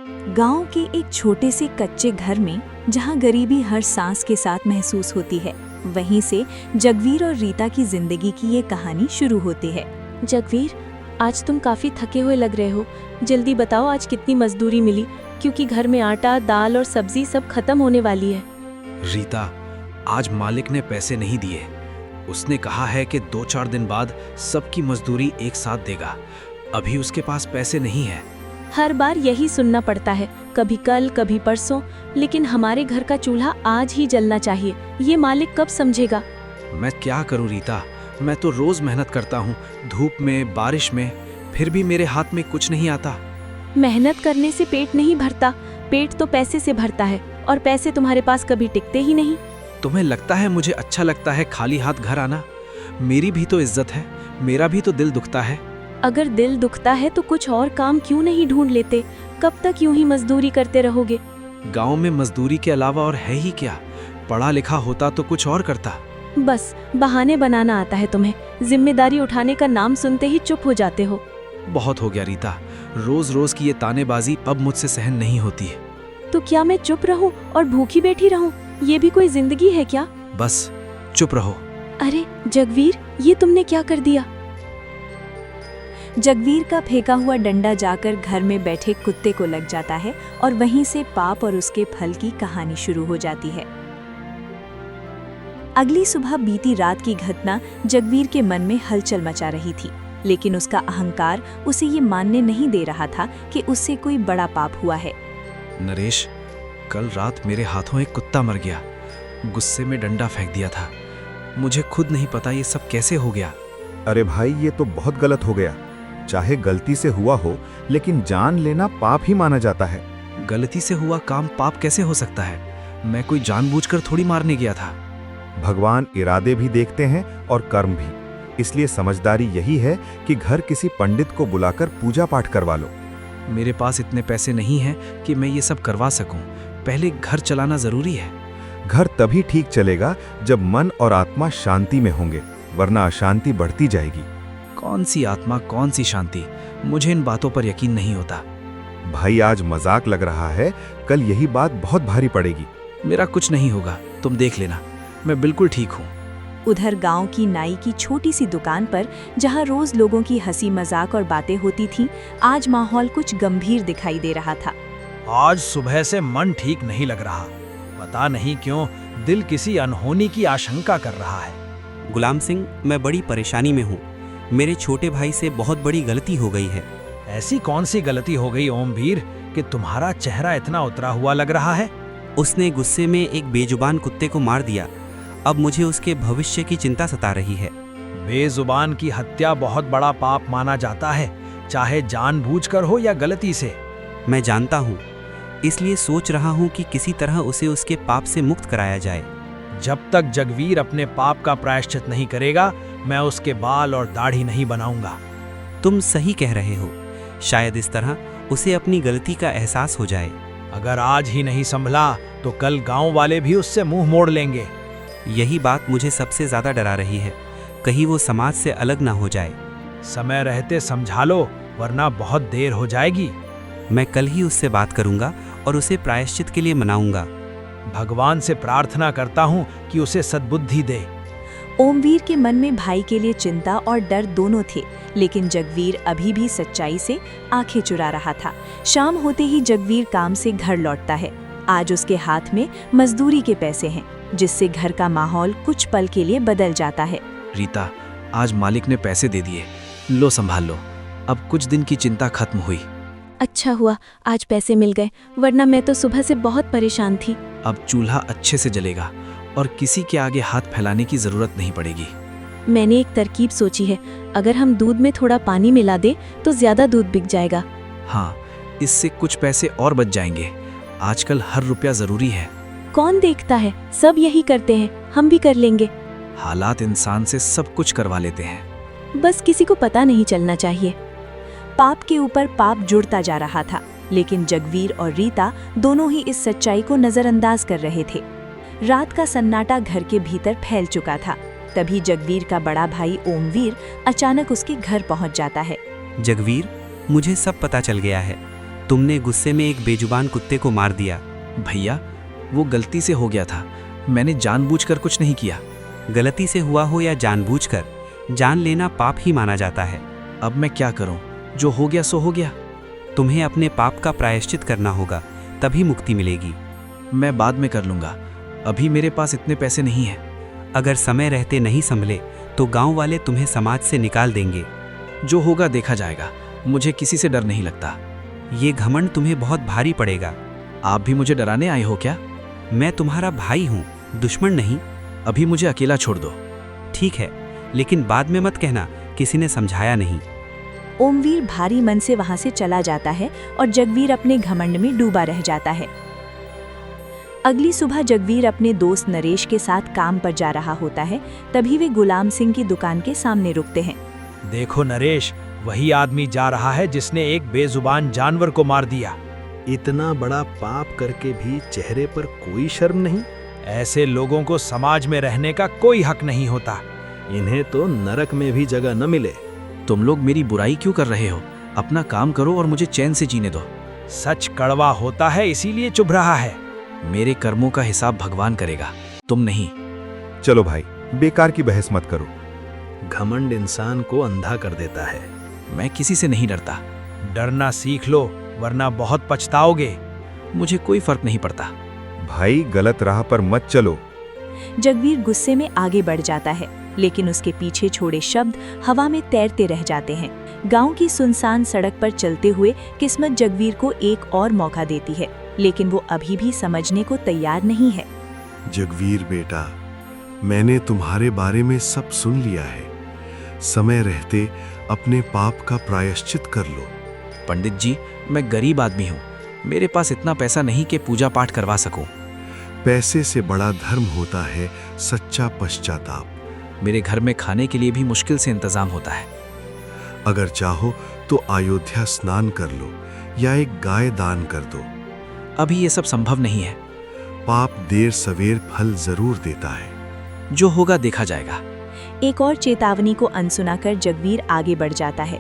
गांव के एक छोटे से कच्चे घर में जहां गरीबी हर सांस के साथ महसूस होती है, वहीं से जगवीर और रीता की जिंदगी की ये कहानी शुरू होती है। जगवीर, आज तुम काफी थके हुए लग रहे हो। जल्दी बताओ आज कितनी मजदूरी मिली, क्योंकि घर में आटा, दाल और सब्जी सब खत्म होने वाली है। रीता, आज मालिक ने पैसे नहीं दिए। उसने कहा है कि 2-4 दिन बाद सबकी मजदूरी एक साथ देगा। अभी उसके पास पैसे नहीं है। हर बार यही सुनना पड़ता है, कभी कल कभी परसों, लेकिन हमारे घर का चूल्हा आज ही जलना चाहिए। ये मालिक कब समझेगा? मैं क्या करूं रीता, मैं तो रोज मेहनत करता हूं, धूप में, बारिश में, फिर भी मेरे हाथ में कुछ नहीं आता। मेहनत करने से पेट नहीं भरता, पेट तो पैसे से भरता है, और पैसे तुम्हारे पास कभी टिकते ही नहीं। तुम्हें लगता है मुझे अच्छा लगता है खाली हाथ घर आना? मेरी भी तो इज्जत है, मेरा भी तो दिल दुखता है। अगर दिल दुखता है तो कुछ और काम क्यों नहीं ढूंढ लेते? कब तक यूं ही मजदूरी करते रहोगे? गांव में मजदूरी के अलावा और है ही क्या? पढ़ा लिखा होता तो कुछ और करता। बस बहाने बनाना आता है तुम्हें। जिम्मेदारी उठाने का नाम सुनते ही चुप हो जाते हो। बहुत हो गया रीता, रोज रोज की ये तानेबाजी अब मुझसे सहन नहीं होती है। तो क्या मैं चुप रहूं और भूखी बैठी रहूं? ये भी कोई जिंदगी है क्या? बस चुप रहो। अरे जगवीर, ये तुमने क्या कर दिया? जगवीर का फेंका हुआ डंडा जाकर घर में बैठे कुत्ते को लग जाता है और वहीं से पाप और उसके फल की कहानी शुरू हो जाती है। अगली सुबह बीती रात की घटना जगवीर के मन में हलचल मचा रही थी, लेकिन उसका अहंकार उसे ये मानने नहीं दे रहा था कि उससे कोई बड़ा पाप हुआ है। नरेश, कल रात मेरे हाथों एक कुत्ता मर गया। गुस्से में डंडा फेंक दिया था। मुझे खुद नहीं पता ये सब कैसे हो गया। अरे भाई, ये तो बहुत गलत हो गया। चाहे गलती से हुआ हो, लेकिन जान लेना पाप ही माना जाता है। गलती से हुआ काम पाप कैसे हो सकता है? मैं कोई जानबूझकर थोड़ी मारने गया था। भगवान इरादे भी देखते हैं और कर्म भी। इसलिए समझदारी यही है कि घर किसी पंडित को बुलाकर पूजा पाठ करवा लो। मेरे पास इतने पैसे नहीं हैं कि मैं ये सब करवा सकूं। पहले घर चलाना जरूरी है। घर तभी ठीक चलेगा जब मन और आत्मा शांति में होंगे, वरना अशांति बढ़ती जाएगी। कौन सी आत्मा, कौन सी शांति? मुझे इन बातों पर यकीन नहीं होता। भाई, आज मजाक लग रहा है, कल यही बात बहुत भारी पड़ेगी। मेरा कुछ नहीं होगा, तुम देख लेना, मैं बिल्कुल ठीक हूँ। उधर गांव की नाई की छोटी सी दुकान पर, जहां रोज लोगों की हंसी मजाक और बातें होती थीं, आज माहौल कुछ गंभीर दिखाई दे रहा था। आज सुबह से मन ठीक नहीं लग रहा। पता नहीं क्यों दिल किसी अनहोनी की आशंका कर रहा है। गुलाम सिंह, मैं बड़ी परेशानी में हूँ। मेरे छोटे भाई से बहुत बड़ी गलती हो गई है। ऐसी कौन सी गलती हो गई ओमवीर कि तुम्हारा चेहरा इतना उतरा हुआ लग रहा है? उसने गुस्से में एक बेजुबान कुत्ते को मार दिया। अब मुझे उसके भविष्य की चिंता सता रही है। बेजुबान की हत्या बहुत बड़ा पाप माना जाता है, चाहे जानबूझकर हो या गलती से। मैं जानता हूँ, इसलिए सोच रहा हूँ कि किसी तरह उसे उसके पाप से मुक्त कराया जाए। जब तक जगवीर अपने पाप का प्रायश्चित नहीं करेगा, मैं उसके बाल और दाढ़ी नहीं बनाऊंगा। तुम सही कह रहे हो। शायद इस तरह उसे अपनी गलती का एहसास हो जाए। अगर आज ही नहीं संभला तो कल गांव वाले भी उससे मुंह मोड़ लेंगे। यही बात मुझे सबसे ज्यादा डरा रही है। कहीं वो समाज से अलग ना हो जाए। समय रहते समझा लो, वरना बहुत देर हो जाएगी। मैं कल ही उससे बात करूंगा और उसे प्रायश्चित के लिए मनाऊंगा। भगवान से प्रार्थना करता हूँ कि उसे सद्बुद्धि दे। ओमवीर के मन में भाई के लिए चिंता और डर दोनों थे, लेकिन जगवीर अभी भी सच्चाई से आंखें चुरा रहा था। शाम होते ही जगवीर काम से घर लौटता है। आज उसके हाथ में मजदूरी के पैसे हैं, जिससे घर का माहौल कुछ पल के लिए बदल जाता है। रीता, आज मालिक ने पैसे दे दिए, लो संभाल लो। अब कुछ दिन की चिंता खत्म हुई। अच्छा हुआ आज पैसे मिल गए, वरना मैं तो सुबह से बहुत परेशान थी। अब चूल्हा अच्छे से जलेगा और किसी के आगे हाथ फैलाने की जरूरत नहीं पड़ेगी। मैंने एक तरकीब सोची है। अगर हम दूध में थोड़ा पानी मिला दें तो ज्यादा दूध बिक जाएगा। हाँ, इससे कुछ पैसे और बच जाएंगे। आजकल हर रुपया जरूरी है। कौन देखता है, सब यही करते हैं, हम भी कर लेंगे। हालात इंसान से सब कुछ करवा लेते हैं। बस किसी को पता नहीं चलना चाहिए। पाप के ऊपर पाप जुड़ता जा रहा था, लेकिन जगवीर और रीता दोनों ही इस सच्चाई को नजरअंदाज कर रहे थे। रात का सन्नाटा घर के भीतर फैल चुका था। तभी जगवीर का बड़ा भाई ओमवीर अचानक उसके घर पहुंच जाता है। जगवीर, मुझे सब पता चल गया है। तुमने गुस्से में एक बेजुबान कुत्ते को मार दिया। भैया, वो गलती से हो गया था। मैंने जानबूझकर कुछ नहीं किया। गलती से हुआ हो या जानबूझकर, जान लेना पाप ही माना जाता है। अब मैं क्या करूं? जो हो गया सो हो गया। तुम्हें अपने पाप का प्रायश्चित करना होगा, तभी मुक्ति मिलेगी। मैं बाद में कर लूंगा, अभी मेरे पास इतने पैसे नहीं हैं। अगर समय रहते नहीं संभले तो गांव वाले तुम्हें समाज से निकाल देंगे। जो होगा देखा जाएगा, मुझे किसी से डर नहीं लगता। ये घमंड तुम्हें बहुत भारी पड़ेगा। आप भी मुझे डराने आए हो क्या? मैं तुम्हारा भाई हूँ, दुश्मन नहीं। अभी मुझे अकेला छोड़ दो। ठीक है, लेकिन बाद में मत कहना किसी ने समझाया नहीं। ओमवीर भारी मन से वहां से चला जाता है और जगवीर अपने घमंड में डूबा रह जाता है। अगली सुबह जगवीर अपने दोस्त नरेश के साथ काम पर जा रहा होता है। तभी वे गुलाम सिंह की दुकान के सामने रुकते हैं। देखो नरेश, वही आदमी जा रहा है जिसने एक बेजुबान जानवर को मार दिया। इतना बड़ा पाप करके भी चेहरे पर कोई शर्म नहीं। ऐसे लोगों को समाज में रहने का कोई हक नहीं होता। इन्हें तो नरक में भी जगह न मिले। तुम लोग मेरी बुराई क्यों कर रहे हो? अपना काम करो और मुझे चैन से जीने दो। सच कड़वा होता है, इसीलिए चुप रहा है। मेरे कर्मों का हिसाब भगवान करेगा, तुम नहीं। चलो भाई, बेकार की बहस मत करो। घमंड इंसान को अंधा कर देता है। मैं किसी से नहीं डरता। डरना सीख लो, वरना बहुत पछताओगे। मुझे कोई फर्क नहीं पड़ता। भाई, गलत राह पर मत चलो। जगवीर गुस्से में आगे बढ़ जाता है, लेकिन उसके पीछे छोड़े शब्द हवा में तैरते रह जाते हैं। गांव की सुनसान सड़क पर चलते हुए किस्मत जगवीर को एक और मौका देती है, लेकिन वो अभी भी समझने को तैयार नहीं है। जगवीर बेटा, मैंने तुम्हारे बारे में सब सुन लिया है। समय रहते अपने पाप का प्रायश्चित कर लो। पंडित जी, मैं गरीब आदमी हूँ। मेरे पास इतना पैसा नहीं कि पूजा पाठ करवा सकूं। पैसे से बड़ा धर्म होता है सच्चा पश्चाताप। मेरे घर में खाने के लिए भी मुश्किल से इंतजाम होता है। अगर चाहो तो अयोध्या स्नान कर लो या एक गाय दान कर दो। अभी ये सब संभव नहीं है। पाप देर सवेर फल जरूर देता है। जो होगा देखा जाएगा। एक और चेतावनी को अनसुना कर जगवीर आगे बढ़ जाता है।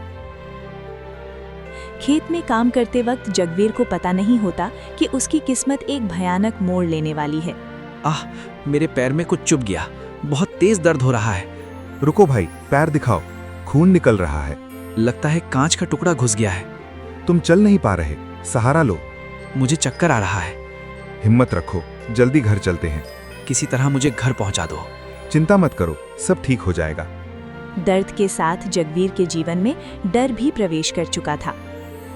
खेत में काम करते वक्त जगवीर को पता नहीं होता कि उसकी किस्मत एक भयानक मोड़ लेने वाली है। आह, मेरे पैर में कुछ चुभ गया। बहुत तेज दर्द हो रहा है। रुको भाई, पैर दिखाओ, खून निकल रहा है। लगता है कांच का टुकड़ा घुस गया है। तुम चल नहीं पा रहे, सहारा लो। मुझे चक्कर आ रहा है। हिम्मत रखो, जल्दी घर चलते हैं। किसी तरह मुझे घर पहुंचा दो। चिंता मत करो, सब ठीक हो जाएगा। दर्द के साथ जगवीर के जीवन में डर भी प्रवेश कर चुका था।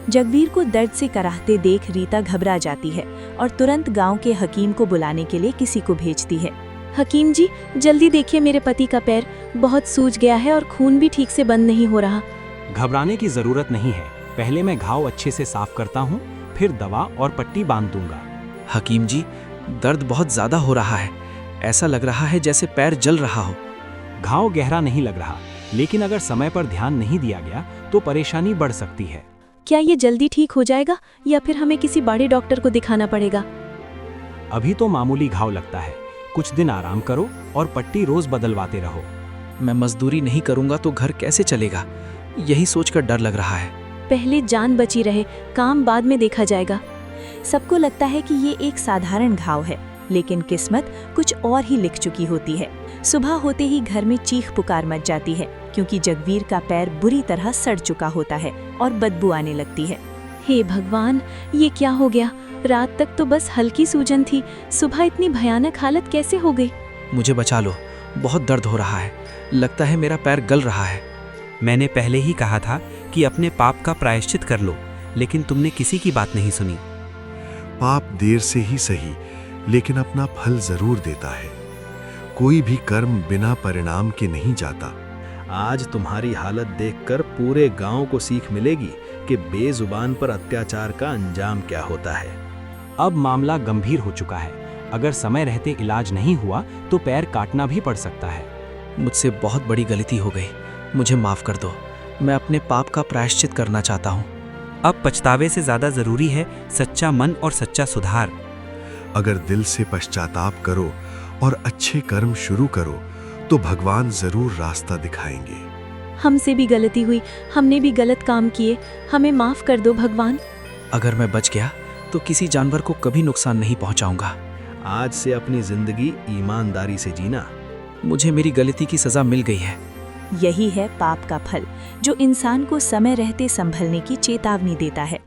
जगवीर को दर्द से कराहते देख रीता घबरा जाती है और तुरंत गांव के हकीम को बुलाने के लिए किसी को भेजती है। हकीम जी, जल्दी देखिए, मेरे पति का पैर बहुत सूज गया है और खून भी ठीक से बंद नहीं हो रहा। घबराने की जरूरत नहीं है। पहले मैं घाव अच्छे से साफ करता हूँ, फिर दवा और पट्टी बांध दूंगा। हकीम जी, दर्द बहुत ज्यादा हो रहा है। ऐसा लग रहा है जैसे पैर जल रहा हो। घाव गहरा नहीं लग रहा, लेकिन अगर समय पर ध्यान नहीं दिया गया तो परेशानी बढ़ सकती है। क्या ये जल्दी ठीक हो जाएगा या फिर हमें किसी बड़े डॉक्टर को दिखाना पड़ेगा? अभी तो मामूली घाव लगता है। कुछ दिन आराम करो और पट्टी रोज बदलवाते रहो। मैं मजदूरी नहीं करूंगा तो घर कैसे चलेगा, यही सोचकर डर लग रहा है। पहले जान बची रहे, काम बाद में देखा जाएगा। सबको लगता है कि ये एक साधारण घाव है, लेकिन किस्मत कुछ और ही लिख चुकी होती है। सुबह होते ही घर में चीख पुकार मच जाती है, क्योंकि जगवीर का पैर बुरी तरह सड़ चुका होता है और बदबू आने लगती है। हे भगवान, ये क्या हो गया? रात तक तो बस हल्की सूजन थी, सुबह इतनी भयानक हालत कैसे हो गई? मुझे बचा लो, बहुत दर्द हो रहा है। लगता है मेरा पैर गल रहा है। मैंने पहले ही कहा था कि अपने पाप का प्रायश्चित कर लो, लेकिन तुमने किसी की बात नहीं सुनी। पाप देर से ही सही, लेकिन अपना फल जरूर देता है। कोई भी कर्म बिना परिणाम के नहीं जाता। आज तुम्हारी हालत देखकर पूरे गांव को सीख मिलेगी कि बेजुबान पर अत्याचार का अंजाम क्या होता है। अब मामला गंभीर हो चुका है। अगर समय रहते इलाज नहीं हुआ तो पैर काटना भी पड़ सकता है। मुझसे बहुत बड़ी गलती हो गई, मुझे माफ कर दो। मैं अपने पाप का प्रायश्चित करना चाहता हूँ। अब पछतावे से ज्यादा जरूरी है सच्चा मन और सच्चा सुधार। अगर दिल से पश्चाताप करो और अच्छे कर्म शुरू करो तो भगवान जरूर रास्ता दिखाएंगे। हमसे भी गलती हुई, हमने भी गलत काम किए, हमें माफ कर दो भगवान। अगर मैं बच गया तो किसी जानवर को कभी नुकसान नहीं पहुंचाऊंगा। आज से अपनी जिंदगी ईमानदारी से जीना। मुझे मेरी गलती की सजा मिल गई है। यही है पाप का फल, जो इंसान को समय रहते संभलने की चेतावनी देता है।